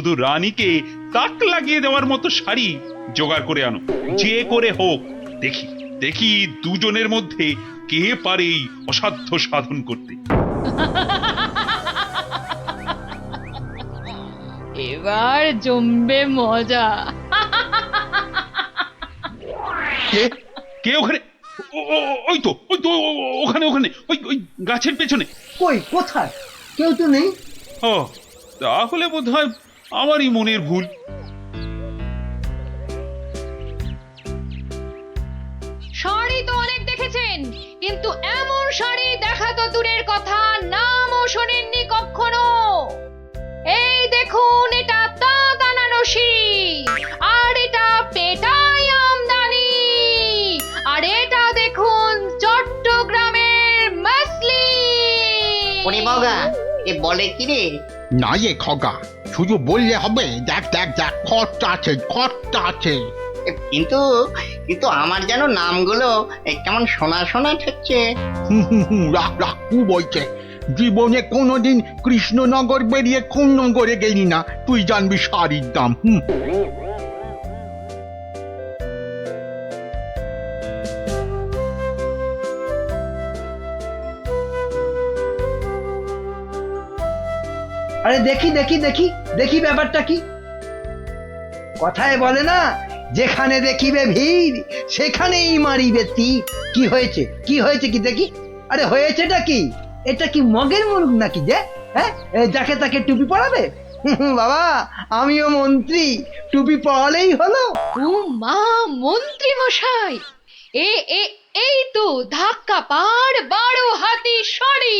শুধু রানীকে তাক লাগিয়ে দেওয়ার মতো শাড়ি জোগাড় করে আনো, যে করে হোক। দেখি দেখি দুজনের মধ্যে কে পারে এই অসাধ্য সাধন করতে। এবার জমবে মজা। কে কে ওখানে? ওই তো ওখানে ওখানে ওই ওই গাছের পেছনে। কই, কোথায়? কেউ তো নেই। ও, তাহলে বোধহয় আমারই মনের ভুল। শাড়ি তো অনেক দেখেছেন, কিন্তু এমন শাড়ি দেখা তো দূরের কথা, নামও শোনেননি কখনো। এই দেখুন, এটা তাঁত আনারসি, আর এটা পেটাই আমদানি, আর এটা দেখুন চট্টগ্রামের মসলিন। ওরে বাবা, এ বলে কি রে? না এ খগা, শুধু বললে হবে। দেখ দেখ দেখ, খরচা আছে, খরচা আছে। কিন্তু কিন্তু আমার যেন নামগুলো কেমন শোনা শোনা ঠেকছে। রাখ রাখ, কু বলছে। জীবনে কোনোদিন কৃষ্ণনগর বেরিয়ে কোন নগরে গেলি না, তুই জানবি শাড়ির দাম। আরে দেখি দেখি দেখি দেখি, ব্যাপারটা কি? কথায় বলে না, যেখানে দেখিবে ভিড় সেখানেই মারিবে তীর। কি হয়েছে, কি হয়েছে কি দেখি? আরে হয়েছেটা কি? এটা কি মগের মুরগ নাকি যে হ্যাঁ যাকে তাকে টুপি পরাবে? বাবা, আমিও মন্ত্রী, টুপি পরালেই হলো। ও মা, মন্ত্রী মশাই, এ এ এই তো ধাক্কা পার 12 হাতি শাড়ি,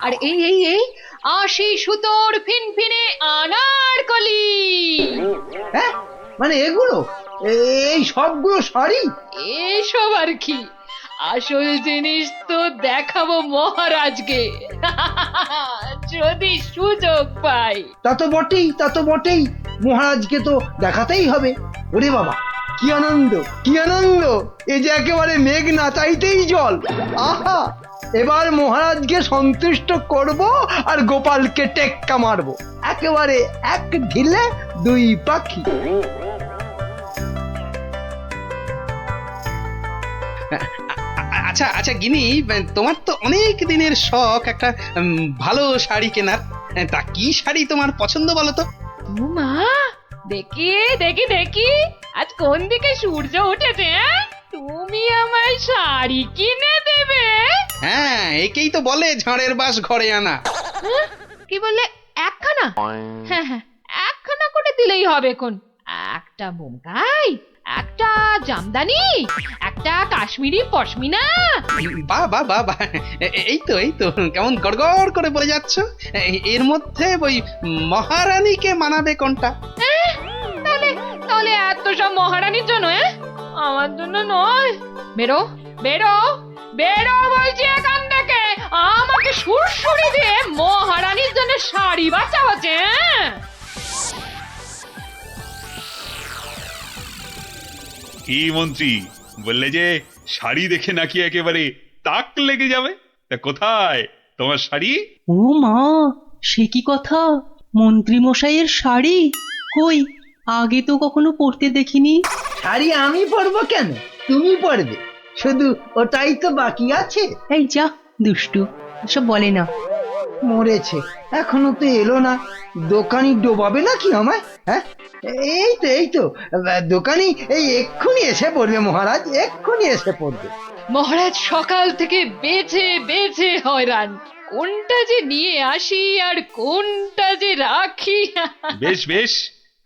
আর এই এই এই 80 সুতোর ফিনফিনে আনারকলি। হ্যাঁ, মানে এগুলো, এই সবগুলো শাড়ি? এসব আর কি, আসল জিনিস তো দেখাবো মহারাজকে, যদি সুযোগ পাই। তা তো বটেই, তা তো বটেই, মহারাজকে তো দেখাতেই হবে। ওরে বাবা, কি আনন্দ, কি আনন্দ! এ যে একেবারে মেঘ না চাইতেই জল। আহা, এবার মহারাজকে সন্তুষ্ট করব আর গোপালকে টেক্কা মারবো, একেবারে এক ঢিলে দুই পাখি। আচ্ছা আচ্ছা গিনি, তোমার তো অনেক দিনের শখ একটা ভালো শাড়ি কেনার। তা কি শাড়ি তোমার পছন্দ বলো তো? ও মা, দেখি দেখি দেখি, আজ কোন দিকে সূর্য উঠেছে? তুমি আমায় শাড়ি কিনে দেবে? হ্যাঁ, একেই তো বলে ঝাড়ের বাস ঘরে আনা। কি বললে, একখানা? হ্যাঁ হ্যাঁ, একখানা করে দিলেই হবে। কোন একটা বোমকাই, একটা জামদানি, একটা কাশ্মীরি পশমিনা। বাহ বাহ বাহ বাহ, এই তো কেমন গড়গড় করে বলে যাচ্ছ। এর মধ্যে ওই মহারানীকে মানাবে কোনটা? তাহলে তাহলে এত সব মহারানীর জন্য? আমার জন্য নয়। বেরো বেরো বেরো বলছি এখান থেকে, আমাকে সুরসুরি দিয়ে মহারানীর জন্য শাড়ি বাঁচা হচ্ছে। কি মন্ত্রী, বললে যে শাড়ি দেখে নাকি একেবারে তাক লেগে যাবে? তা কোথায় তোমার শাড়ি? ও মা, সে কি কথা! মন্ত্রী মশাইয়ের শাড়ি কই, আগে তো কখনো পরতে দেখিনি। শাড়ি আমি পরবো কেন, তুমি পরবে, শুধু ওটাই তো বাকি আছে। এই যা দুষ্টু, এসব বলে না। মরেছে, এখনো তো এলো না। দোকানি ডোবাবে নাকি আমায়? হ্যাঁ, এই তো দোকানি এই এক্ষুনি এসে পড়বে মহারাজ, এক্ষুনি এসে পড়বে। মহারাজ সকাল থেকে বেছে বেছে হয়রান, কোনটা যে নিয়ে আসি আর কোনটা যে রাখি। বেশ বেশ,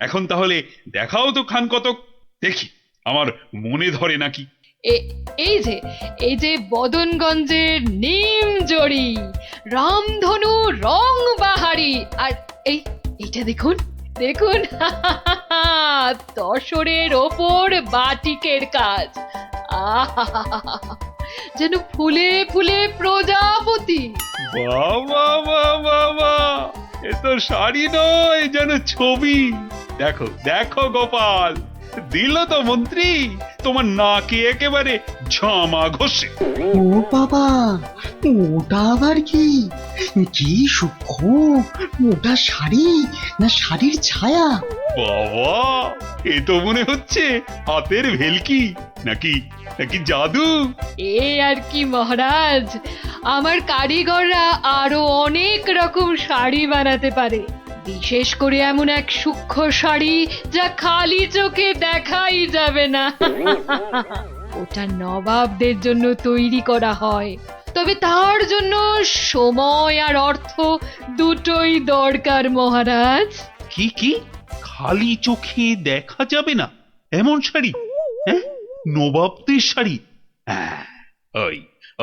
এখন তাহলে দেখাও তো খান কতক, দেখি আমার মনে ধরে নাকি। এই যে বদনগঞ্জের নিম জড়ি, রামধনু রং বাহারি, আর এইটা দেখুন দেখুন, তসরের ওপর বাটিকের কাজ। আহা, যেন ফুলে ফুলে প্রজাপতি। বাবা বাবা বাবা, এ তো শাড়ি নয়, যেন ছবি। দেখো দেখো গোপাল, দিল তো মন্ত্রী, তোমার নাকে একেবারে ঝামা ঘষে। ও বাবা, ওটা আবার কি? কি সূক্ষ্ম! ওটা শাড়ি না শাড়ির ছায়া? বাবা, এ তো মনে হচ্ছে হাতের ভেলকি, নাকি নাকি জাদু। এ আর কি মহারাজ, আমার কারিগররা আরো অনেক রকম শাড়ি বানাতে পারে, বিশেষ করে এমন এক সূক্ষ্ম শাড়ি যা খালি চোখে দেখাই যাবে না। ওটা নবাবদের জন্য তৈরি করা হয়, তবে তার জন্য সময় আর অর্থ দুটোই দরকার মহারাজ। কি কি খালি চোখে দেখা যাবে না এমন শাড়ি? হ্যাঁ, নবাবদের শাড়ি। হ্যাঁ,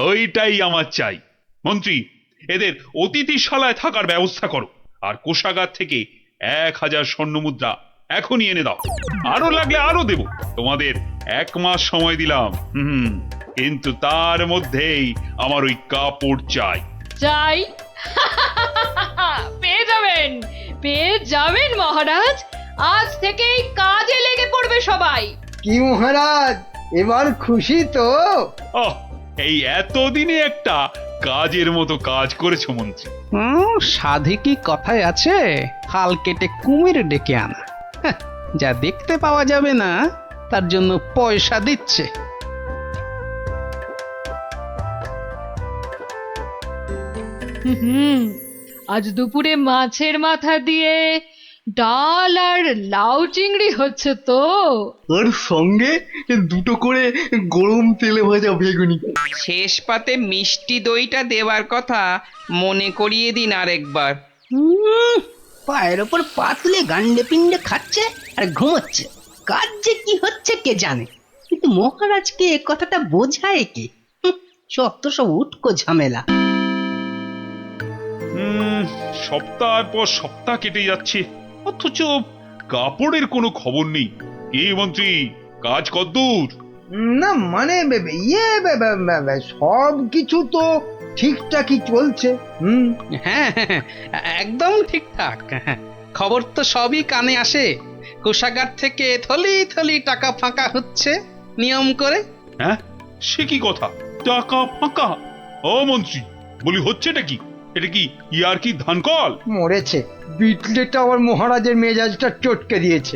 ওইটাই আমার চাই। মন্ত্রী, এদের অতিথিশালায় থাকার ব্যবস্থা করো, আর কোষাগার থেকে 1000 স্বর্ণমুদ্রা এখনই এনে দাও। আরো লাগলে আরো দেব, তোমাদের 1 মাস সময় দিলাম। কিন্তু তার মধ্যেই আমার ওই কাপড় চাই। চাই? পেয়ে যাবেন, পেয়ে যাবেন মহারাজ। আজ থেকেই কাজে লেগে পড়বে সবাই। কি মহারাজ, এবার খুশি তো? আহ, এই এতদিনে একটা কাজের মতো কাজ করেছো মন্ত্রী। সাধে কি কথায় আছে, খাল কেটে কুমির ডেকে আনা। হ্যাঁ, যা দেখতে পাওয়া যাবে না তার জন্য পয়সা দিচ্ছে। হুম, আজ দুপুরে মাছের মাথা দিয়ে ডাল আর লাউ চিংড়ি হচ্ছে তো। আর সঙ্গে 2টো করে গরম তেলে ভাজা বেগুনি। শেষ পাতে মিষ্টি দইটা দেওয়ার কথা মনে করিয়ে দিন আরেকবার। পায়ের ওপর পা তুলে গান্ডে পিণ্ডে খাচ্ছে আর ঘুমোচ্ছে। কাজ যে কি হচ্ছে কে জানে, কিন্তু মহারাজকে এ কথাটা বোঝায় কি? যত সব উটকো ঝামেলা। সপ্তাহ পর সপ্তাহ কেটে যাচ্ছে, অথচ কাপড়ের কোনো খবর নেই। কি মন্ত্রী, কাজ কদ্দূর? না মানে সব কিছু তো ঠিকঠাকই চলছে। হ্যাঁ, একদম ঠিকঠাক। খবর তো সবই কানে আসে। কোষাগার থেকে থলি থলি টাকা ফাঁকা হচ্ছে নিয়ম করে। হ্যাঁ, সে কি কথা? টাকা ফাঁকা? ও মন্ত্রী, বলি হচ্ছেটা কি? এটা কি ইয়ার কি ধানকল? মরেছে, বিটলেটা আবার মহারাজের মেজাজটা চটকে দিয়েছে।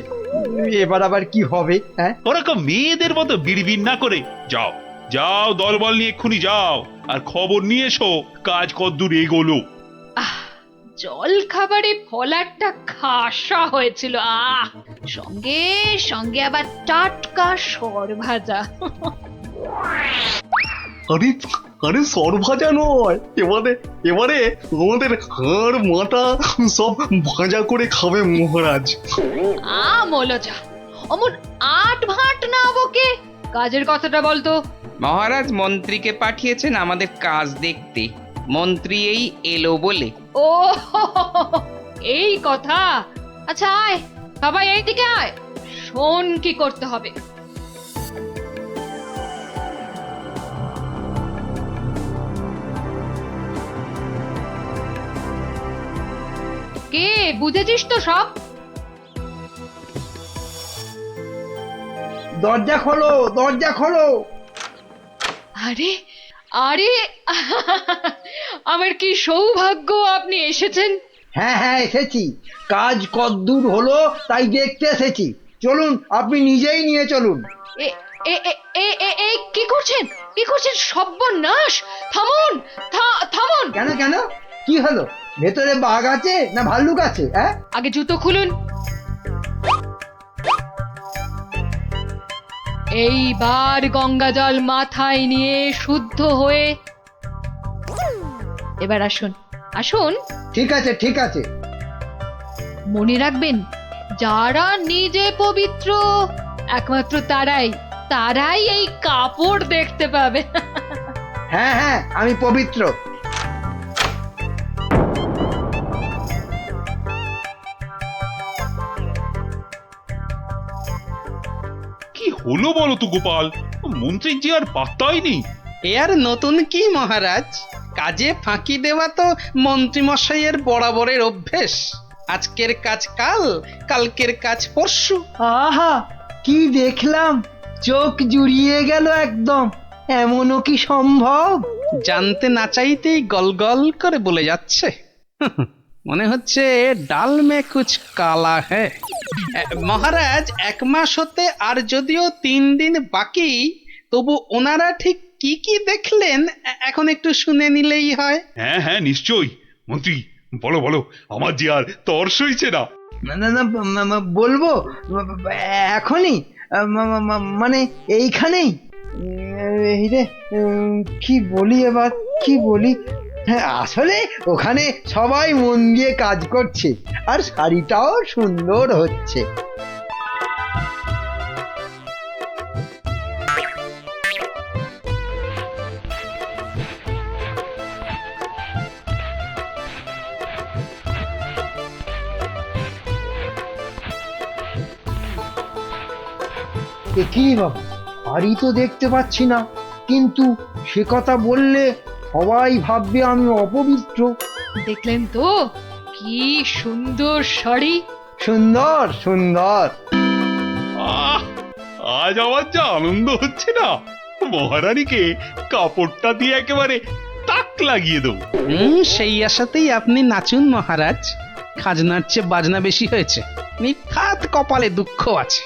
এবার আবার কি হবে? হ্যাঁ, ওরকম মেয়েদের মতো বিড়বিড় না করে যাও, যাও দলবল নিয়ে এক্ষুনি যাও, আর খবর নিয়ে এসো কাজ কদ্দূর এগোলো। জল খাবারে ফলারটা খাসা হয়েছিল। সঙ্গে সঙ্গে আবার টাটকা সর ভাজা। আরে আরে সর ভাজা নয়, এবারে এবারে আমাদের হাড় মাথা সব ভাজা করে খাবে মহারাজ। মলজা, অমন আট ভাট না বকে কাজের কথাটা বলতো। মহারাজ মন্ত্রীকে পাঠিয়েছেন আমাদের কাজ দেখতে। মন্ত্রী এই এলো বলে। ও, এই কথা। আচ্ছা আয় সবাই এইদিকে আয়, শোন কি করতে হবে। কে বুঝেছিস তো সব? দরজা খোলো, দরজা খোলো। আরে আরে, আমার কি সৌভাগ্য আপনি এসেছেন। হ্যাঁ হ্যাঁ, এসেছি। কাজ কদ্দূর হলো তাই দেখতে এসেছি। চলুন, আপনি নিজেই নিয়ে চলুন। এ এ এ এ এ এ কি করছেন, কি করছেন? সর্বনাশ! থামুন, থামুন। কেন কেন, কি হলো? ভেতরে বাঘ আছে না ভাল্লুক আছে? হ্যাঁ, আগে জুতো খুলুন। এইবার গঙ্গা জল মাথায় নিয়ে শুদ্ধ হয়ে এবার আসুন, আসুন। ঠিক আছে ঠিক আছে। মনে রাখবেন, যারা নিজে পবিত্র একমাত্র তারাই এই কাপড় দেখতে পাবে। হ্যাঁ হ্যাঁ, আমি পবিত্র। কি হলো বলো তো গোপাল, মন্ত্রীর যে আর পাত্তাই নেই। এ আর নতুন কি মহারাজ, কাজে ফাঁকি দেওয়া তো মন্ত্রীমশাইয়ের বরাবরের অভ্যেস। আজকের কাজ কাল, কালকের কাজ পরশু। আহা, কি দেখলাম, চোখ জুড়িয়ে গেল একদম। এমনও কি সম্ভব? জানতে না চাইতেই গল গল করে বলে যাচ্ছে। মনে হচ্ছে ডাল মে কুছ কালা হ্যাঁ। মহারাজ, 1 মাস হতে আর যদিও 3 দিন বাকি, তবু ওনারা ঠিক কি কি দেখলেন এখন একটু শুনে নিলেই হয়। হ্যাঁ হ্যাঁ নিশ্চয়ই। মন্ত্রী বলো বলো, আমার যে আর তর সইছে না। না না না, বলবো এখনই, মানে এইখানেই। এই রে, কি বলি এবার, কি বলি? হ্যাঁ, আসলে ওখানে সবাই মন দিয়ে কাজ করছে আর শাড়িটাও সুন্দর হচ্ছে। কি বাবা, শাড়ি তো দেখতে পাচ্ছি না, কিন্তু সে কথা বললে সবাই ভাববে আমি অপবিত্র। দেখলেন তো কি সুন্দর শাড়ি। সুন্দর সুন্দর। আহ, আজ আমার যা আনন্দ হচ্ছে না, মহারানীকে কাপড়টা দিয়ে একেবারে তাক লাগিয়ে দেবো। সেই আশাতেই আপনি নাচুন মহারাজ। খাজনার চেয়ে বাজনা বেশি হয়েছে, নির্ঘাত কপালে দুঃখ আছে।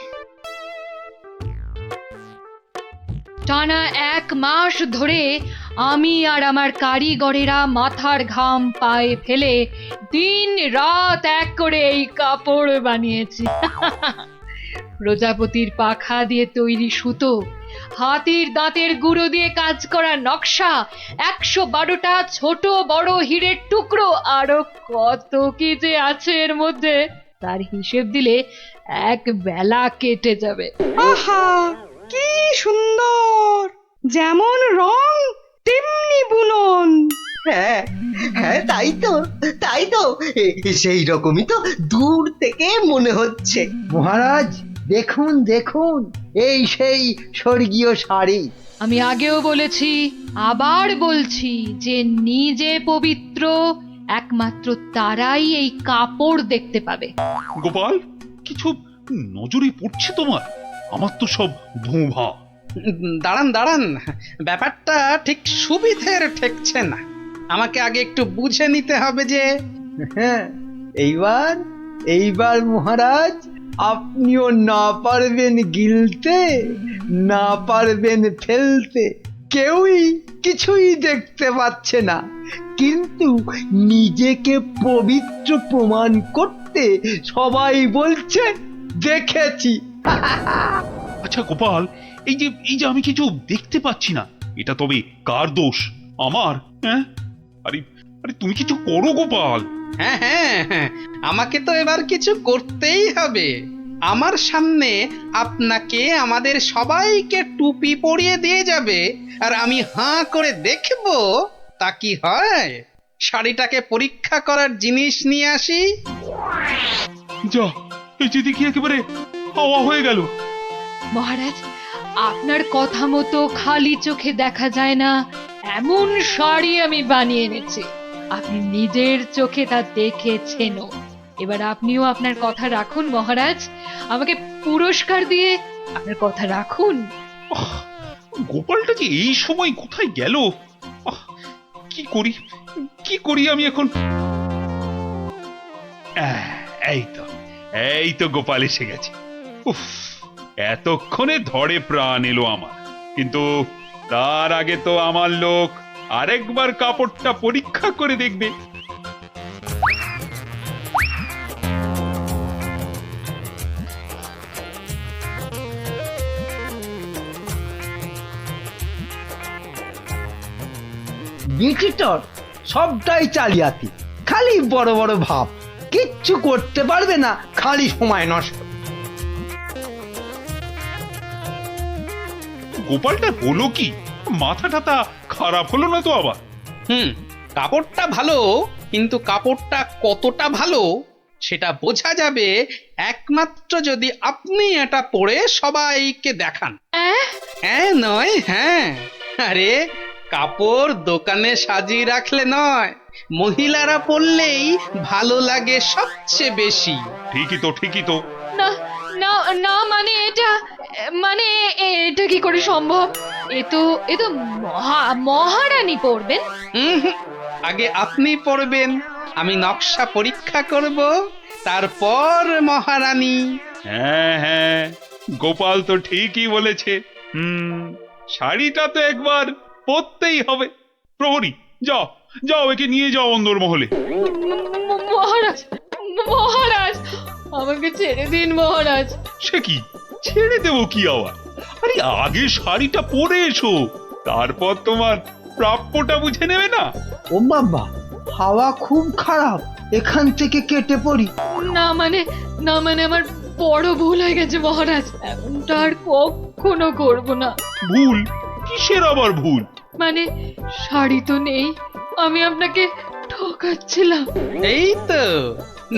টানা 1 মাস ধরে আমি আর আমার কারিগরেরা মাথার ঘাম পায়ে ফেলে দিন রাত এক করে এই কাপড় বানিয়েছি। প্রজাপতির পাখা দিয়ে তৈরি সুতো, হাতির দাঁতের গুঁড়ো দিয়ে কাজ করা নকশা, 112টা ছোট বড় হীরের টুকরো, আরো কত কি যে আছে এর মধ্যে, তার হিসেব দিলে 1 বেলা কেটে যাবে। আহা, কি সুন্দর! যেমন রং তেমনি বুনন। হ্যাঁ হ্যাঁ, তাই তো সেই রকমই তো দূর থেকে মনে হচ্ছে। মহারাজ দেখুন দেখুন, এই সেই স্বর্গীয় শাড়ি। আমি আগেও বলেছি, আবার বলছি যে নিজে পবিত্র একমাত্র তারাই এই কাপড় দেখতে পাবে। গোপাল, কিছু নজরে পড়ছে তোমার? আমার তো সব ধোঁভা। দাঁড়ান দাঁড়ান, ব্যাপারটা ঠিক সুবিধের ঠেকছে না। আমাকে আগে একটু বুঝে নিতে হবে যে। হ্যাঁ, এইবার মহারাজ আপনিও না পারবেন গিলতে, না পারবেন ফেলতে, কেউই কিছুই দেখতে পাচ্ছে না, কিন্তু নিজেকে পবিত্র প্রমাণ করতে সবাই বলছে দেখেছি। আচ্ছা গোপাল, এই যে আমি কিছু দেখতে পাচ্ছি না, এটা তবে কার দোষ? আমার? হ্যাঁ, আরে আরে তুমি কিছু করো গোপাল। হ্যাঁ হ্যাঁ হ্যাঁ, আমাকে তো এবার কিছু করতেই হবে। আমার সামনে আপনাকে আমাদের সবাইকে টুপি পরিয়ে দিয়ে যাবে, আর আমি হাঁ করে দেখব তা কি হয়। শাড়িটাকে পরীক্ষা করার জিনিস নিয়ে আসি। যা, এই যে দেখি একেবারে হাওয়া হয়ে গেল। মহারাজ, আপনার কথা মতো খালি চোখে দেখা যায় না এমন শাড়ি আমি বানিয়ে এনেছি। আপনি নিজের চোখে তা দেখেছেনও। এবার আপনিও আপনার কথা রাখুন মহারাজ, আমাকে পুরস্কার দিয়ে আপনার কথা রাখুন। আহ, গোপালটা যে এই সময় কোথায় গেল? আহ, কি করি আমি এখন? এই তো গোপাল এসে গেছে। উফ, এতক্ষণে ধরে প্রাণ এলো আমার। কিন্তু তার আগে তো আমার লোক আরেকবার কাপড়টা পরীক্ষা করে দেখবে। বিচিটর সবটাই চালিয়াতি, খালি বড় বড় ভাব, কিচ্ছু করতে পারবে না, খালি সময় নষ্ট। গোপালটা হলো কি? মাথা টাথা খারাপ হলো না তো আবার? কাপড়টা ভালো, কিন্তু কাপড়টা কতটা ভালো সেটা বোঝা যাবে একমাত্র যদি আপনি এটা পরে সবাইকে দেখান। হ্যাঁ নয় হ্যাঁ, আরে কাপড় দোকানে সাজিয়ে রাখলে নয়, মহিলারা পরলেই ভালো লাগে সবচেয়ে বেশি। ঠিকই তো। না না না মানে মানে এটা কি করে সম্ভব? এ তো মহারানী পড়বেন। হুম, আগে আপনি পড়বেন, আমি নকশা পরীক্ষা করব, তারপর মহারানী। হ্যাঁ হ্যাঁ, গোপাল তো ঠিকই বলেছে। শাড়িটা তো একবার পরতেই হবে। প্রহরী, যাও যাও, একে নিয়ে যাও অন্দরমহলে। মহারাজ, মহারাজ, আমাকে ছেড়ে দিন মহারাজ। সে কি, ছেড়ে দেবো কি আবার? আরে আগে শাড়িটা পরে এসো, তারপর তোমার প্রাপ্যটা বুঝে নেবে না? ও বাবা, হাওয়া খুব খারাপ, এখান থেকে কেটে পড়ি। না মানে আমার বড় ভুল হয়ে গেছে মহারাজ, এমনটা আর কখনো করব না। ভুল? কিসের আবার ভুল? মানে শাড়ি তো নেই, আমি আপনাকে ঠকাচ্ছিলাম। এই তো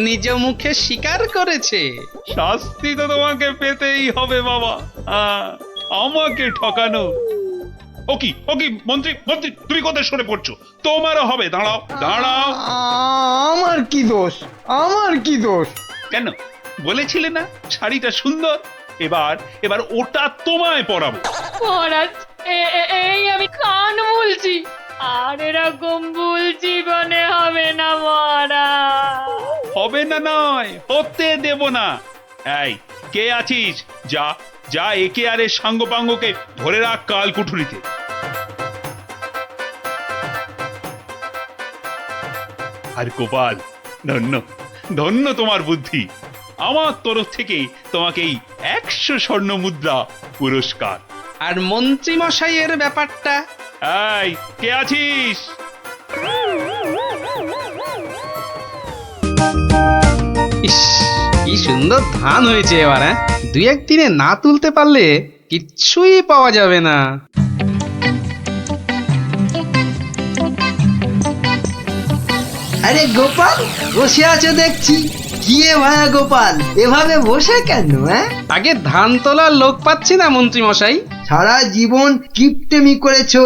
নিজ মুখে স্বীকার করেছে। শাস্তি তো তোমাকে পেতেই হবে বাবা। আমাকে ঠকানো? ওকি ওকি, মন্ত্রী মন্ত্রী, তুমি কোথায় সরে পড়ছো? তোমারও হবে, দাঁড়াও দাঁড়াও। আমার কি দোষ, আমার কি দোষ? কেন, বলেছিলে না শাড়িটা সুন্দর? এবার ওটা তোমায় পরাবো। মহারাজ, এই আমি কান বলছি, আর এরকম ভুল জীবনে হবে না মহারাজ। হবে না নয়, হতে দেব না। এই, কে আছিস? যা যা, একে আর এর সাঙ্গপাঙ্গকে ধরে রাখ কাল কুঠুরিতে। আর গোপাল, ধন্য ধন্য তোমার বুদ্ধি। আমার তরফ থেকে তোমাকে এই 100 স্বর্ণ মুদ্রা পুরস্কার। আর মন্ত্রী মশাইয়ের ব্যাপারটা? এই, কে আছিস? ইস, কি সুন্দর ধান হয়েছে এবার। হ্যাঁ, দুই একদিনে না তুলতে পারলে কিচ্ছুই পাওয়া যাবে না। আরে গোপাল, বসে আছো দেখছি। কি ভায়া গোপাল, এভাবে বসে কেন? আগে ধান তোলার লোক পাচ্ছি না মন্ত্রী মশাই। সারা জীবন কিপটেমি করেছো,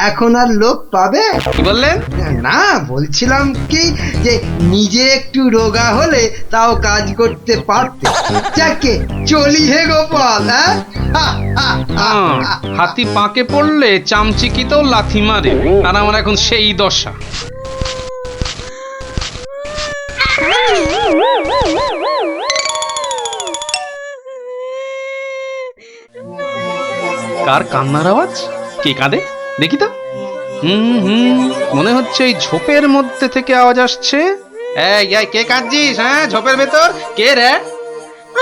এখন আর লোক পাবে? কি বললেন? না, বলছিলাম কি যে নিজে একটু রোগা হলে তাও কাজ করতে পারতে। যাকে চলি হে গোপাল। হাতি পাকে পড়লে চামচিকিতেও লাথি মারে, আর আমার এখন সেই দশা। কার কান্নার আওয়াজ? কে কাঁদে দেখি তো। মনে হচ্ছে এই ঝোপের মধ্যে থেকে আওয়াজ আসছে। এই কে কাঁদছিস? হ্যাঁ, ঝোপের ভেতর কে রে?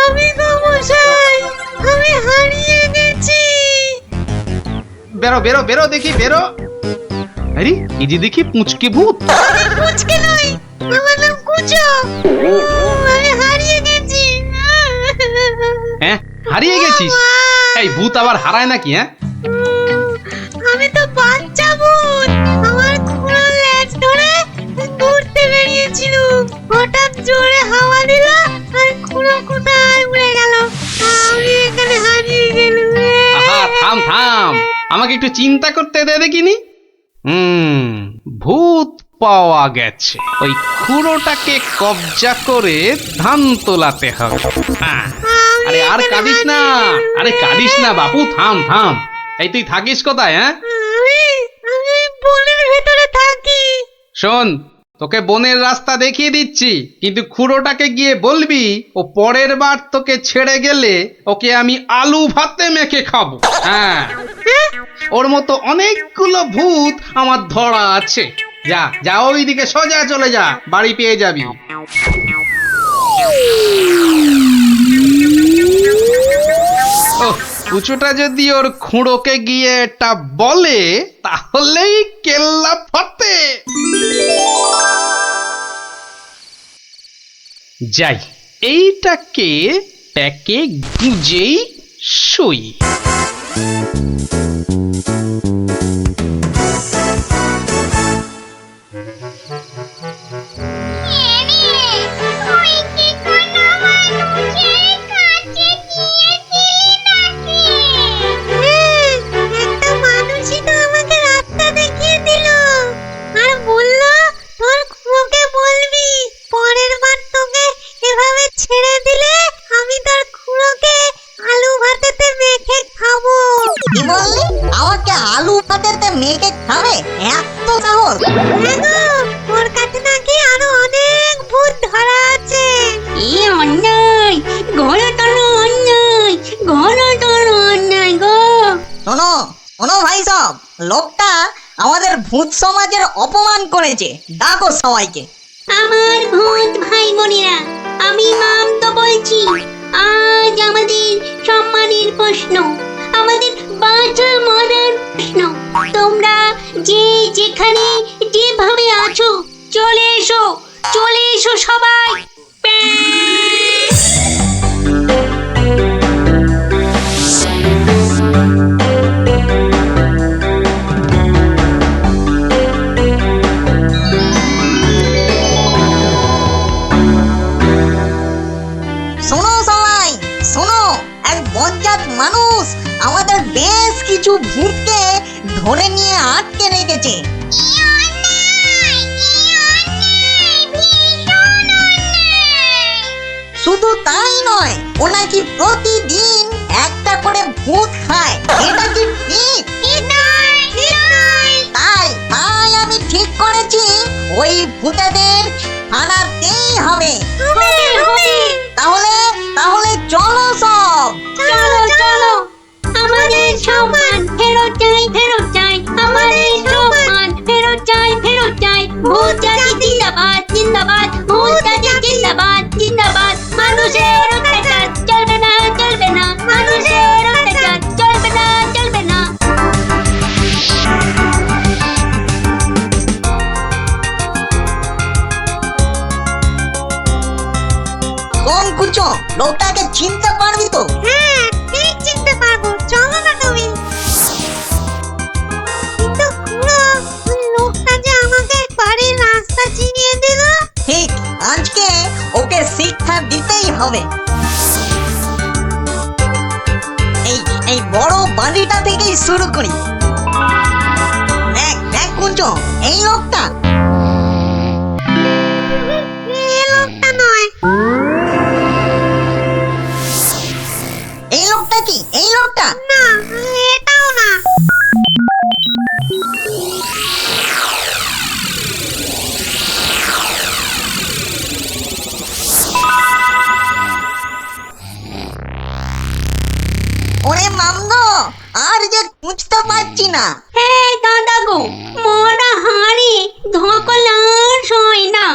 আমি তো মশাই, আমি হারিয়ে গেছি। বেরো বেরো বেরো, দেখি বেরো। আরে এই যে দেখি পুঁচকে ভূত। আমি পুচকে নই, আমার নাম কুচো। আমি হারিয়ে গেছি। হ্যাঁ, হারিয়ে গেছিস? এই ভূত আবার হারায় নাকি? হ্যাঁ, আমি তো বাচ্চা ভূত, আমার খুঁড়ো লেজ ধরে ঘুরতে বেরিয়েছিল, হঠাৎ জোরে হাওয়া দিল আর খুঁড়ো কোথায় উড়ে গেল, আমি এখানে হারিয়ে গেলাম। আহা, থাম থাম, আমাকে একটু চিন্তা করতে দে দেখিনি। ভূত পাওয়া গেছে, ওই খুঁড়োটাকে কবজা করে ধান তোলাতে হবে। হ্যাঁ, আরে আর কাঁদিস না, আরে কাঁদিস না বাপু, থাম থাম। এই তুই থাকিস কোথায়? হ্যাঁ, আমি বনের ভেতরে থাকি। শোন, তোকে বনের রাস্তা দেখিয়ে দিচ্ছি, কিন্তু খুঁড়োটাকে গিয়ে বলবি ও পরের বার তোকে ছেড়ে গেলে ওকে আমি আলু ভাতে মেখে খাবো। হ্যাঁ, ওর মতো অনেকগুলো ভূত আমার ধরা আছে। যা যা, ওইদিকে সোজা চলে যা, বাড়ি পেয়ে যাবি। ওহ, কুচোটা যদি ওর খুঁড়োকে গিয়ে এটা বলে তাহলেই কেল্লা ফতে। যাই, এইটাকে প্যাকে গুজেই শুই। পরের বার তোকে এভাবে ছেড়ে দিলে আমি তার খুঁড়োকে মেয়েকে খাবে? এত সাহস! ওর কাছে নাকি আরো অনেক ভূত ধরা আছে। এই অন্যায়, ঘোরতর অন্যায়, ঘোরতর অন্যায় গো। শোনো শোনো ভাই সব, লোকটা আমাদের ভূত সমাজের অপমান করেছে। ডাকো সবাইকে। আমার ভূত ভাই বোনেরা, আমি নাম তো বলছি। আজ আমাদের সম্মানের প্রশ্ন, আমাদের বাঁচা মরার প্রশ্ন। তোমরা যে যেখানে যেভাবে আছো চলে এসো, চলে এসো সবাই। শোনো সবাই শোনো, এক বজ্জাত মানুষ আমাদের বেশ কিছু ভূতকে ধরে নিয়ে আটকে রেখেছে। শুধু তাই নয়, ও নাকি প্রতিদিন একটা করে ভূত খায়। এটা কি ঠিক? তাই তাই আমি ঠিক করেছি ওই ভূতেদের হারাতেই হবে। তাহলে তাহলে চলো সব। চলো চলো, আমাদের সম্মান ফেরত চাই, ফেরত চাই, আমাদের সম্মান ফেরত চাই, ফেরত চাই। ভূত জাতি জিন্দাবাদ, জিন্দাবাদ, ভূত জাতি জিন্দাবাদ, জিন্দাবাদ। মানুষের অত্যাচার চলবে না, চলবে না, মানুষের অত্যাচার চলবে না, চলবে না। কোন কুচো, লোকটাকে চিনতে পারবি তো? হ্যাঁ, ঠিক চিনতে পারবো। চলো না তুমি। কিন্তু খুড়ো, ওই লোকটা যে আমাকে বাড়ির রাস্তা চিনিয়ে দিল। ঠিক, আজকে ওকে শিক্ষা দিতেই হবে। এই এই বড় বাড়িটা থেকেই শুরু করি। দেখ দেখ কুঞ্চ, এই লোকটা। এই লোকটা নয়। এই লোকটা কি? এই লোকটা না, এটাও না। ওরে মামদো, আর যে খুঁজতে পারছি না। হ্যাঁ দাদা গো, মরা হাড়ি ধকল আর সয় না।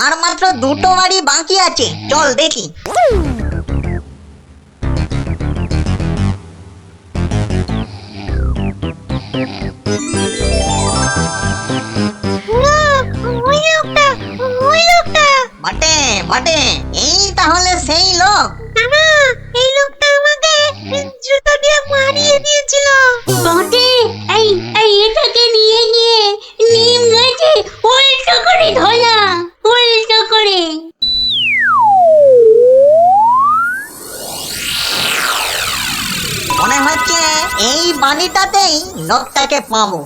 আর মাত্র দুটো বাড়ি বাকি আছে, চল দেখি। খুড়ো, ওই লোকটা, ওই লোকটা। বটে বটে, এই তাহলে সেই লোক। না, এই লোকটা আমাকে জুতো দিয়ে মারিয়ে দিয়েছিল। বটে, এই এই এটাকে নিয়ে গিয়ে নিম গাছে উল্টো করে ধরা, উল্টো করে। মনে হচ্ছে এই বাড়িটাতেই লোকটাকে পাবো।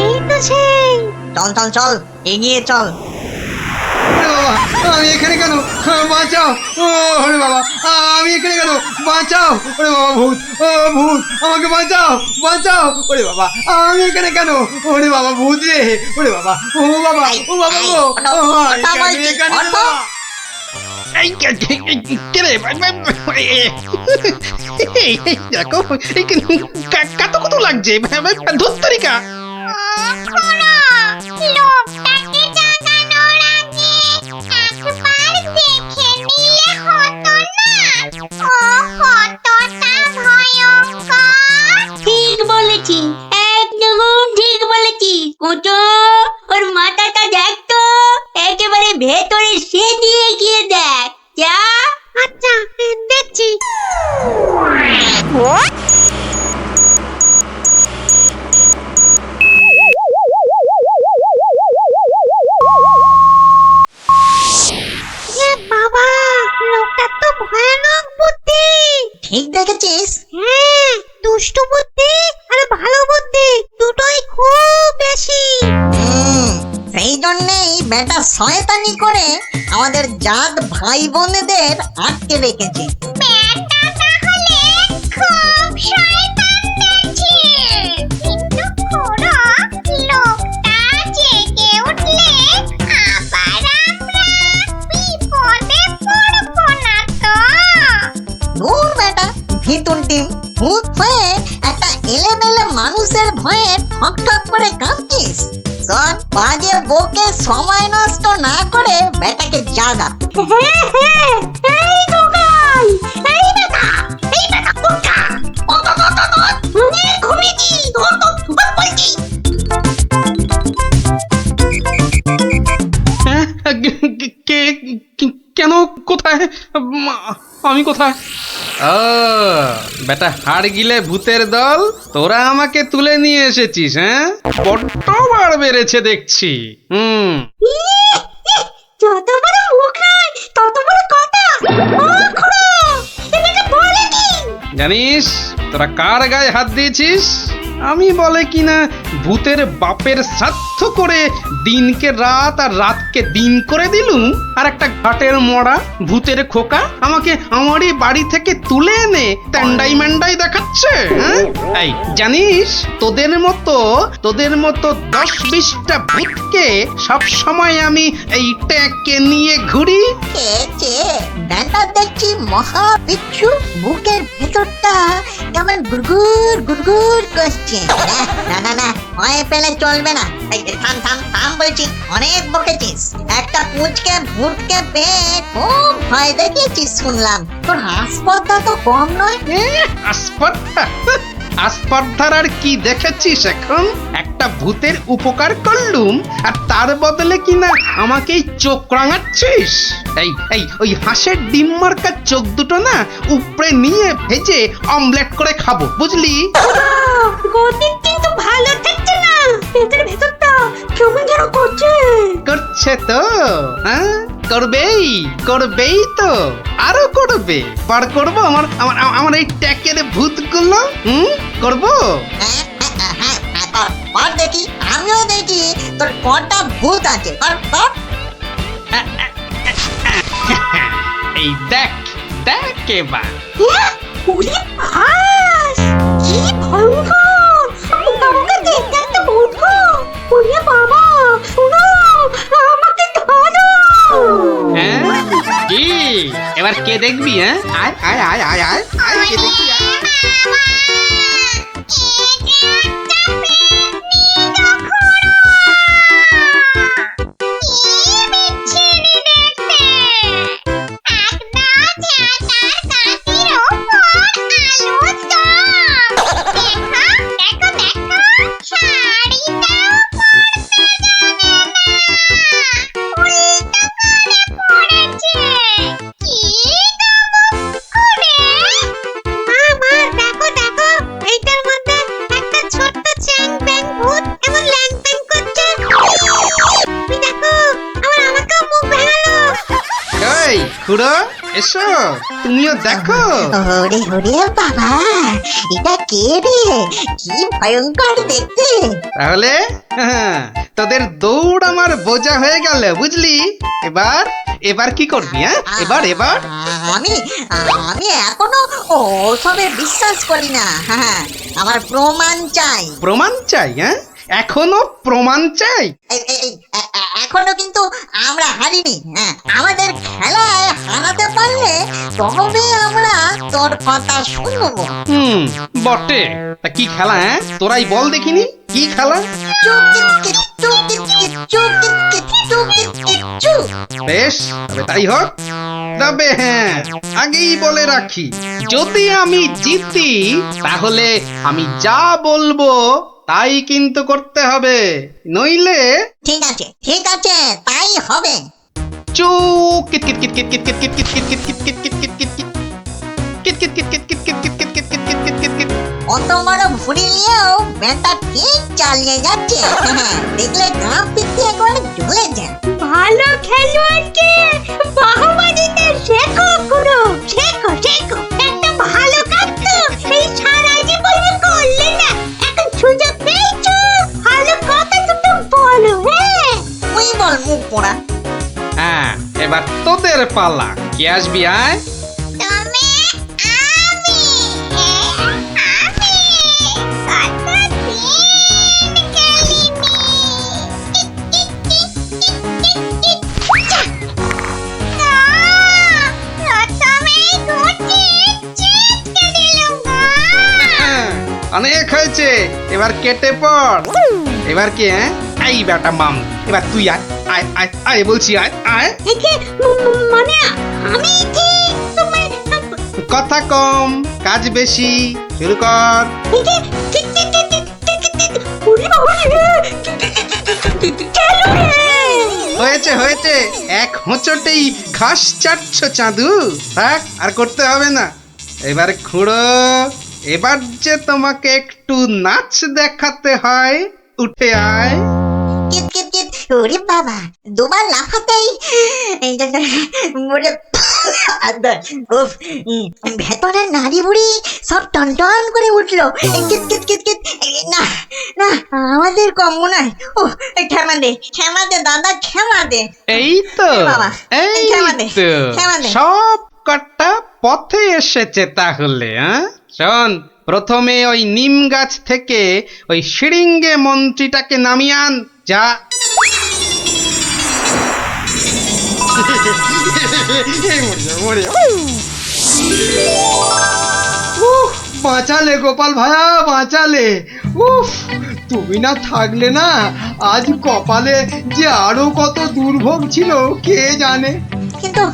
এই তো সেই। চল চল চল, এগিয়ে চল। আমি এখানে কেন? বাঁচাও! ওরে বাবা, আমি এখানে কেন? বাঁচাও! ওরে বাবা, ভূত! ও ভূত, আমাকে বাঁচাও, বাঁচাও! ওরে বাবা, আমি এখানে কেন? ওরে বাবা, ভূত রে! ওরে বাবা, ও বাবা, ও বাবা গো! আমি এখানে কেন? দেখো কত কত লাগছে ধুত্তরিকা। লোকটাকে জাগানোর আগে একবার দেখে নিলে হতো না? ও কতটা ভয়ঙ্কর। ঠিক বলেছি, একদম ঠিক বলেছি। কোচো, ওর মাথাটা দেখ তো, একেবারে ভেতরে সে দিয়ে গিয়ে দেখ। যা। আচ্ছা, দেখছি। বাবা, লোকটা তো ভয়ানক বুদ্ধি। ঠিক দেখেছিস? হ্যাঁ, দুষ্টু বুদ্ধি আর ভালো বুদ্ধি দুটোই খুব বেশি। সেই জন্যেই বেটা শয়তানি করে আমাদের জাত ভাই বোনেদের আটকে রেখেছে। ব্যাটা তাহলে খুব শয়তান দেখছি। কিন্তু ভিতুনটি ভূত হয়ে একটা এলেমেলে মানুষের ভয়ে ঠক ঠক করে কাঁপছিস? শোন, বাজে বকে সময় নষ্ট না করে বেটাকে জাগা। হ্যাঁ হ্যাঁ, এই গোগাই, এই বেটা কোথা? ঘুমিয়েছি, বলছি। হ্যাঁ, কেন, কোথায়, আমি কোথায়? ও বেটা, হাড় গিলে ভূতের দল, তোরা আমাকে তুলে নিয়ে এসেছিস? হ্যাঁ, বড্ড বার বেড়েছে দেখছি। যত বড় মুখ নয় তত বড় কথা। জানিস তোরা কার গায়ে হাত দিয়েছিস? আমি বলে কিনা ভূতের বাপের শ্রাদ্ধ করে দিনকে রাত আর রাতকে দিন করে দিলুম, আর একটা ঘাটের মরা ভূতের খোকা আমাকে আমারই বাড়ি থেকে তুলে এনে ট্যান্ডাই ম্যান্ডাই দেখাচ্ছে। হ্যাঁ, এই জানিস তোদের মতো 10-20টা ভূতকে সব সময় আমি এই ট্যাঁকে নিয়ে ঘুরি। ব্যাটা দেখছি মহা বিচ্ছু, বুকের ভেতরটা কেমন গুড়গুড় গুড়গুড় করছে। না না না, ভয় পেলে চলবে না। থাম থাম থাম বলছি, অনেক বকেছিস। একটা পুচকে ভূতকে পেয়ে খুব ভয় দেখিয়েছিস শুনলাম। তোর হাসপাতাল তো কম নয়। আসপার্ধার আর কি দেখেছিস এখন? একটা ভূতের উপকার করলুম আর তার বদলে কিনা আমাকেই চোখ রাঙাচ্ছিস। এই ওই হাঁসের ডিম মার্কা চোখ দুটো না উপরে নিয়ে ভেজে অমলেট করে খাবো, বুঝলি? গতি কিন্তু ভালো থাকছে না, পেটের ভেতরটা কেমন যেন করছে তো। হ্যাঁ, করবেই তো, আরো করবে। বার করবো আমার এই ট্যাকের ভূতগুলো। করবো। দেখি, আমিও দেখি তোর কটা ভূত আছে। এই দেখ এবার। কি ভয়ঙ্কর! আমাকে দেখতে একটা ভূত গো! ওরে বাবা, শুনো, আমাকে ধরো! হ্যাঁ, কি এবার কে দেখবি? হ্যাঁ, আয় কে দেখবি? খুড়ো, এসো, তুমিও দেখো। ওরে ওরে বাবা, এটা কে রে? কি ভয়ঙ্কর দেখতে! তাহলে তোদের দৌড় আমার বোঝা হয়ে গেল, বুঝলি? এবার কি করবি? হ্যাঁ, এবার আমি এখনো ওসবে বিশ্বাস করি না। হ্যাঁ, আমার প্রমাণ চাই। প্রমাণ চাই? হ্যাঁ, এখনো প্রমাণ চাই? এখনো কিন্তু আমরা হারিনি। হ্যাঁ, আমাদের খেলায় হারাতে পারলে তবে আমরা তোর কথা শুনবো। বটে। তা কি খেলা? হ্যাঁ, তোরাই বল দেখিনি, কি খেলা? বেশ, তবে তাই হোক। তবে হ্যাঁ, আগেই বলে রাখি, যদি আমি জিতি তাহলে আমি যা বলবো তাই কিন্তু করতে হবে, নইলে। ঠিক আছে, তাই হবে। চুপ। অত বড় ভুড়ি নিয়েও বেটা ঠিক চালিয়ে যাচ্ছে। দেখলে গা পিছিয়ে করে ঝুলে যায়। ভালো খেলোয়াড়কে বাহবা দিতে শেখো গুরু, শেখো। একটা ভালো কাজ তো এই সারা জীবনে করলে না, এখন সুযোগ পেয়েছো, ভালো কথা দুটো বলো। হ্যাঁ, তুই বল মুখ পোড়া। হ্যাঁ, এবার তোদের পালা। কি আসবি? আয়। প্রথমেই ঘুরছি, চিটকে দিল। অনেক হয়েছে, এবার কেটে পড়। এবার কি হ্যাঁ? এই বেটা মাম, এবার তুই আয় আয় আয় আয় বলছি, আয় আয়। একে মানে আমি কি তোমায় কথা কম, কাজ বেশি, শুরু কর। একে ওরে বাবা কেন রে? হয়েছে হয়েছে, এক হোঁচটেই ঘাস চাটছ চাঁদু। থাক, আর করতে হবে না। এবার খুঁড়ো, এবার যে তোমাকে একটু নাচ দেখাতে হয়, উঠে আয়। কিত কিত কিত ওরে বাবা দুবার লাফাতেই ওরে উফ, ভেতরের নাড়ি বুড়ি সব টনটন করে উঠলো। কিত কিত কিত কিত না না আমাদের কম মনে হয়। ও ক্ষমা দে দাদা, ক্ষমা দে। এই তো, বাবা, এই ক্ষমা দে, তো ক্ষমা দে। সব কটা পথে এসেছে তাহলে। হ্যাঁ শোন, প্রথমে ওই নিম গাছ থেকে ওই শিরিঙ্গে মন্ত্রীটাকে নামিয়ে আন, যা। বাঁচালে গোপাল ভায়া, বাঁচালে। উফ, তুমি না থাকলে না আজ কপালে যে আরো কত দুর্ভোগ ছিল কে জানে। কিন্তু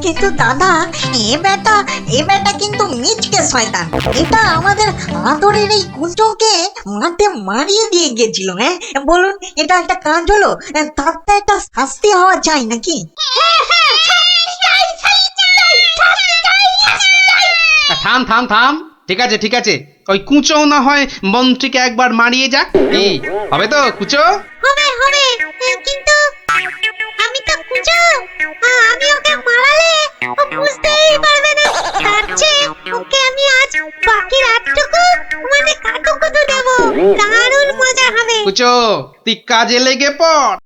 কিন্তু দাদা এ বেটা কিন্তু মিচকে শয়তান। এটা আমাদের আদরের এই কুঞ্চকে মাঠে মারিয়ে দিয়ে গেছিল। হ্যাঁ বলুন, এটা একটা কাজ হলো? তার তো একটা শাস্তি হওয়া চাই নাকি? থাম থাম থাম, ঠিক আছে ঠিক আছে, ওই কুঁচো না হয় মন্ত্রীকে একবার মারিয়ে যাক। এই হবে তো কুঁচো? হবে হবে, কিন্তু আমি তো কুঁচো, আমি ওকে মারালে ও বুঝতেই পারবে না। তার চেয়ে ওকে আমি আজ বাকি রাতটুকু মানে কাটুকুটু দেবো, দারুণ মজা হবে। কুঁচো, তুই কাজে লেগে পড়।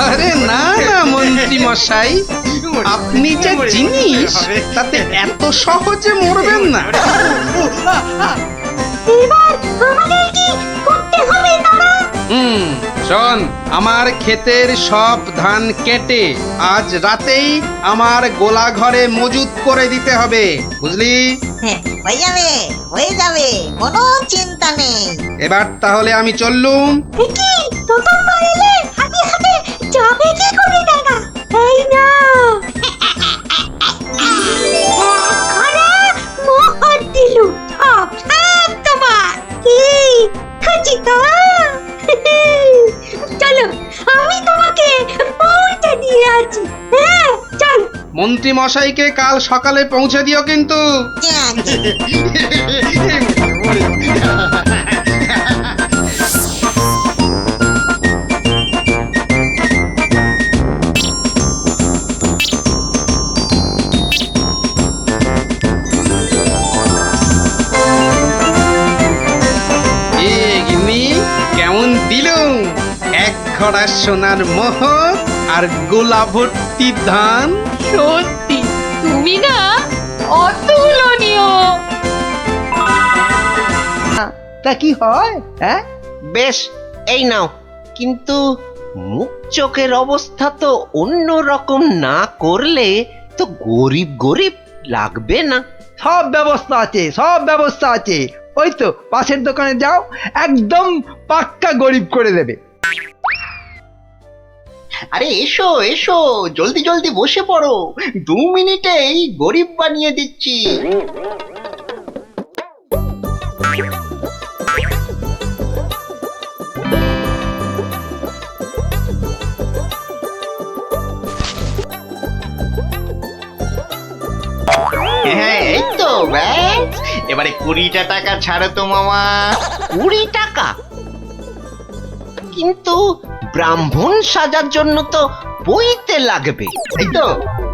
আরে না না মন্ত্রী মশাই, আপনি যে জিনিস তাতে এত সহজে মরবেন না। এবার আমাদের কি করতে হবে দাদা? শোন, আমার ক্ষেতের সব ধান কেটে আজ রাতেই আমার গোলা ঘরে মজুত করে দিতে হবে, বুঝলি? হ্যাঁ হয়ে যাবে কোনো চিন্তা নেই। এবার তাহলে আমি চললুম। কি প্রথম পাইলে হাতে হাতে যাবে কি করে দাদা? এই না ঘরে মোহর দিলু, সব সব তোমার। কি খুঁজি তো? চলো আমি তোমাকে পৌঁছে দিয়ে আছি। হ্যাঁ চল। মন্ত্রী মশাইকে কাল সকালে পৌঁছে দিও কিন্তু। কেমন দিলুম এক ঘড়া সোনার মোহর আর গোলা ভর্তি ধান। সত্যি তুমি না অতুলনীয়। তা কি হয়? হ্যাঁ বেশ, এই নাও। কিন্তু মুখ চোখের অবস্থা তো অন্য রকম না করলে তো গরিব গরিব লাগবে না। সব ব্যবস্থা আছে, সব ব্যবস্থা আছে। ওই তো পাশের দোকানে যাও, একদম পাক্কা গরিব করে দেবে। আরে এসো এসো, জলদি জলদি বসে পড়ো, 2 মিনিটেই গরিব বানিয়ে দিচ্ছি। হ্যাঁ এই তো ব্যাস, এবারে 20টা টাকা ছাড়ো তো মামা। 20 টাকা? কিন্তু ব্রাহ্মণ সাজার জন্য তো পইতে লাগবে।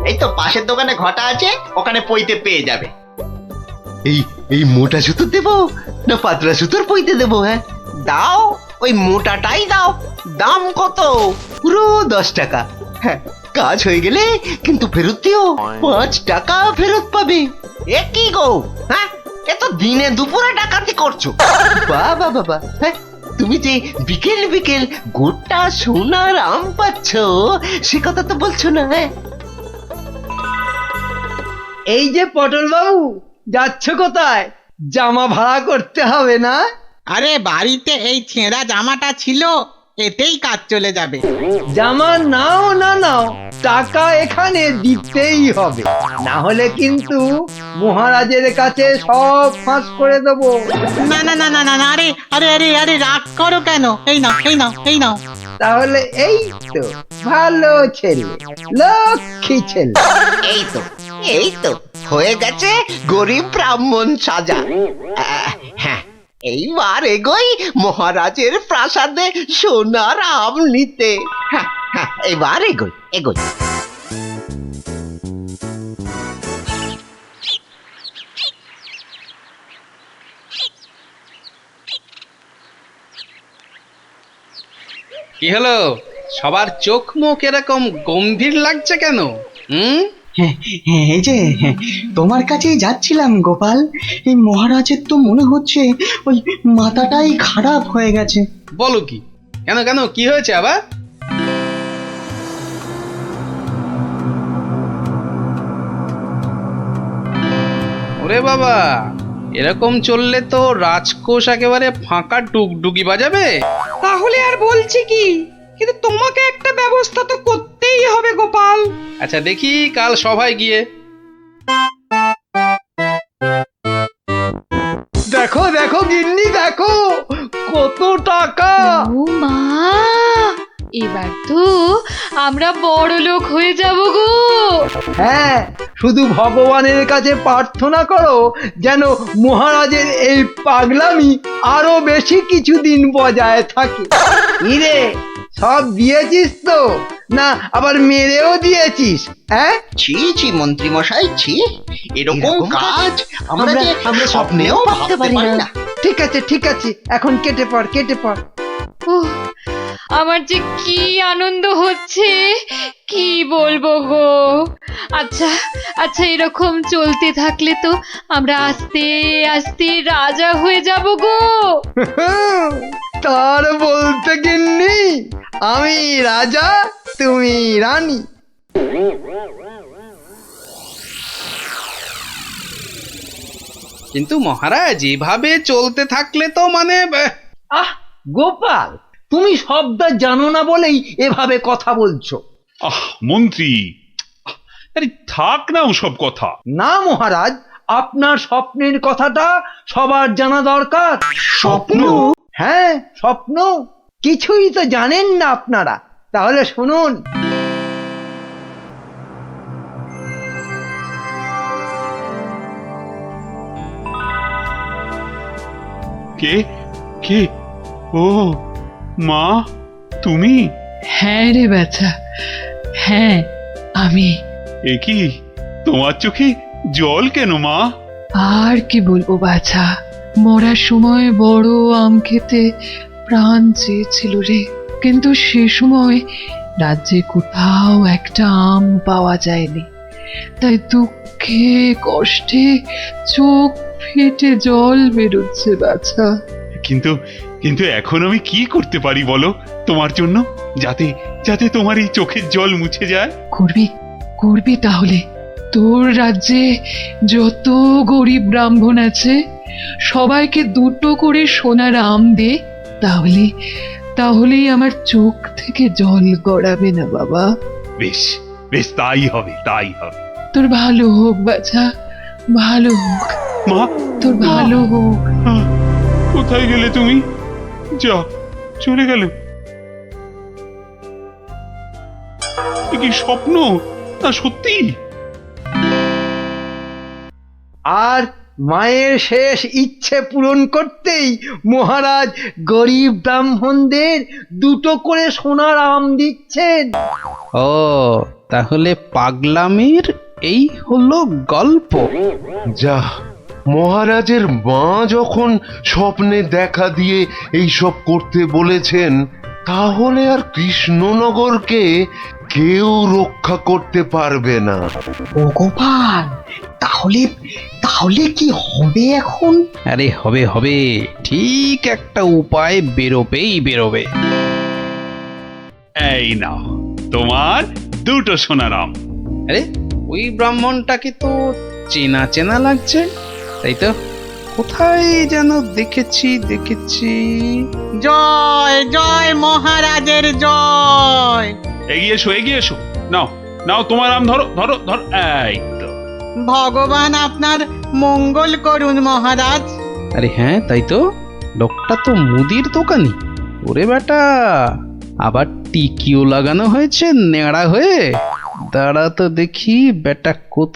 এই তো পাশের দোকানে ঘটা আছে, ওখানে পইতে পেয়ে যাবে। এই মোটা সুতো দেবো না পাতলা সুতোর পইতে দেবো? হ্যাঁ দাও, ওই মোটাটাই দাও। দাম কত? পুরো 10 টাকা। হ্যাঁ, কাজ হয়ে গেলে কিন্তু ফেরত দিও, 5 টাকা ফেরত পাবে। এ কি গো, হ্যাঁ এ তো দিনে দুপুরে ডাকাতি করছো। বাবা বাবা, হ্যাঁ তুমি যে বিকেল বিকেল গোটা সোনার আম পাচ্ছ সে কথা তো বলছো না। হ্যাঁ এই যে পটল বাবু, যাচ্ছ কোথায়? জামা ভাড়া করতে হবে না? আরে বাড়িতে এই ছেঁড়া জামাটা ছিল, এতেই কাজ চলে যাবে। জামা নাও না নাও, টাকা এখানে দিতেই হবে, না হলে কিন্তু মহারাজের কাছে সব ফাঁস করে দেবো। না না না না না না, আরে আরে আরে আরে রাগ করো কেন? এই নাও এই নাও এই নাও। তাহলে এই তো ভালো ছেলে, লক্ষ্মী ছেলে। এই তো হয়ে গেছে গরিব ব্রাহ্মণ সাজা। হ্যাঁ, এইবার এগোই মহারাজের প্রাসাদে সোনার আম নিতে। হ্যাঁ হ্যাঁ, এবার এগোই এগোই। কি হলো, সবার চোখ মুখ এরকম গম্ভীর লাগছে কেন? এই যে তোমার কাছেই যাচ্ছিলাম গোপাল। এই মহারাজের তো মনে হচ্ছে ওই মাথাটাই খারাপ হয়ে গেছে। বলো কি? কেন কেন, কি হয়েছে আবার? ওরে বাবা, এরকম চললে তো রাজকোষ একেবারে ফাঁকা ডুগডুগি বাজাবে। তাহলে আর বলছি কি, কিন্তু তোমাকে একটা ব্যবস্থা তো করতেই হবে গোপাল। আচ্ছা দেখি কাল সভায় গিয়ে। দেখো দেখো গিন্নি, দেখো কত টাকা। ও মা, এবার তো আমরা বড় লোক হয়ে যাব গো। হ্যাঁ, শুধু ভগবানের কাছে প্রার্থনা করো যেন মহারাজের এই পাগলামি আরো বেশি কিছুদিন বজায় থাকে। ইরে, সব দিয়েছিস তো, না আবার মেরেও দিয়েছিস? হ্যাঁ, ছি ছি মন্ত্রী মশাই, ছি, এরকম কাজ আমরা স্বপ্নেও ভাবতে পারি না। ঠিক আছে ঠিক আছে, এখন কেটে পড় কেটে পড়। উহ, আমার যে কি আনন্দ হচ্ছে, কি বলবো গো। আচ্ছা আচ্ছা, এরকম চলতে থাকলে তো আমরা আস্তে আস্তে রাজা হয়ে যাব গো। তার বলতে গিন্নি, আমি রাজা, তুমি রানী। কিন্তু মহারাজ, এভাবে চলতে থাকলে তো মানে আহ গোপাল, তুমি শব্দ জানো না বলেই এভাবে কথা বলছো। মন্ত্রী, আরে থাক না ওসব কথা। না মহারাজ, আপনার স্বপ্নের কথাটা সবার জানা দরকার। স্বপ্ন? হ্যাঁ স্বপ্ন, কিছুই তো জানেন না আপনারা। তাহলে শুনুন। কে কে? ও মা, তুমি? হ্যাঁ রে বাছা, হ্যাঁ আমি। এ কি, তোমার চোখে জল কেন মা? আর কি বলবো বাছা, মরার সময় বড় আম খেতে প্রাণ চেয়েছিল রে, কিন্তু সে সময় রাজ্যে কোথাও একটা আম পাওয়া যায়নি। তাই দুঃখে কষ্টে চোখ ফেটে জল বেরোচ্ছে বাছা। কিন্তু কিন্তু এখন আমি কি করতে পারি বলো তোমার জন্য, যাতে যাতে তোমার এই চোখের জল মুছে যায়? করবি করবি তাহলে। তোর রাজ্যে যত গরিব ব্রাহ্মণ আছে সবাইকে দুটো করে সোনার আম দে, তাহলেই আমার চোখ থেকে জল গড়াবে না বাবা। বেশ বেশ, তাই হবে তাই হবে। তোর ভালো হোক বাছা, ভালো হোক মা, তোর ভালো হোক। কোথায় গেলে তুমি? যা, চলে গেল। এ কি স্বপ্ন না সত্যি? আর মায়ের শেষ ইচ্ছে পূরণ করতেই মহারাজ গরিব ব্রাহ্মণদের দুটো করে সোনার আম দিচ্ছেন। ও, তাহলে পাগলামির এই হলো গল্প। যা, মহারাজের মা যখন স্বপ্নে দেখা দিয়ে এইসব করতে বলেছেন, তাহলে আর কৃষ্ণনগরকে কেউ রক্ষা করতে পারবে না। ও গোপাল, তাহলে তাহলে কি হবে এখন? আরে হবে হবে, ঠিক একটা উপায় বেরোবে। এই নাও তোমার দুটো সোনার আম। আরে ওই ব্রাহ্মণটাকে তো চেনা চেনা লাগছে, তাই তো? কোথায় যেন দেখেছি দেখেছি। জয় জয় মহারাজের জয়। এগিয়ে এসো। নাও নাও, তোমার নাম ধরো ধরো ধরো। এই তো। ভগবান আপনার মঙ্গল করুন মহারাজ। আরে হ্যাঁ, তাই তো, লোকটা তো মুদির দোকানি। ওরে বেটা, আবার টিকিও লাগানো হয়েছে নেড়া হয়ে। দাঁড়া তো দেখি বেটা কোথায়